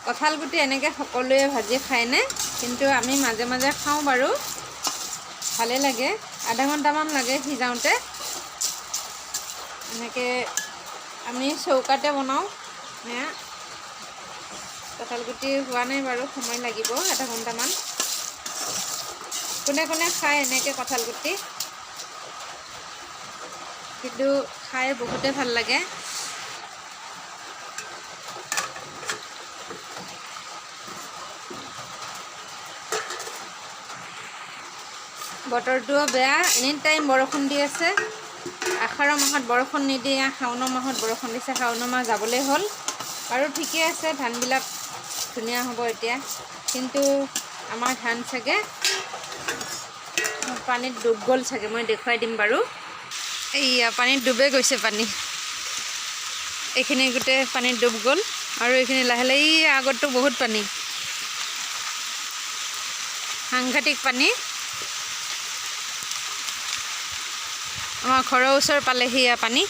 কঁঠাল গুটি এনেকৈ সকলোৱে ভাজি খায়নে? কিন্তু আমি মাজে মাজে খাওঁ বাৰু, ভালে লাগে। আধা ঘণ্টামান লাগে সিজাওঁতে। এনেকৈ আমি চৌকাতে বনাওঁ। কঁঠাল গুটি হোৱা নাই বাৰু, সময় লাগিব আধা ঘণ্টামান। কোনে কোনে খায় এনেকৈ কঁঠাল গুটি, কিন্তু খাই বহুতে ভাল লাগে। বতৰটোও বেয়া, এনি টাইম বৰষুণ দি আছে। আহাৰৰ মাহত বৰষুণ নিদিয়ে, শাওণৰ মাহত বৰষুণ দিছে। শাওণৰ মাহ যাবলৈ হ'ল আৰু ঠিকে আছে, ধানবিলাক ধুনীয়া হ'ব এতিয়া। কিন্তু আমাৰ ধান চাগে পানীত ডুব গ'ল চাগে, মই দেখুৱাই দিম বাৰু। এইয়া পানীত ডুবে গৈছে পানী, এইখিনি গোটেই পানীত ডুব গ'ল আৰু এইখিনি লাহে লাহে, এই আগততো বহুত পানী, সাংঘাতিক পানী। আমাৰ ঘৰৰ ওচৰ পালেহি পানী।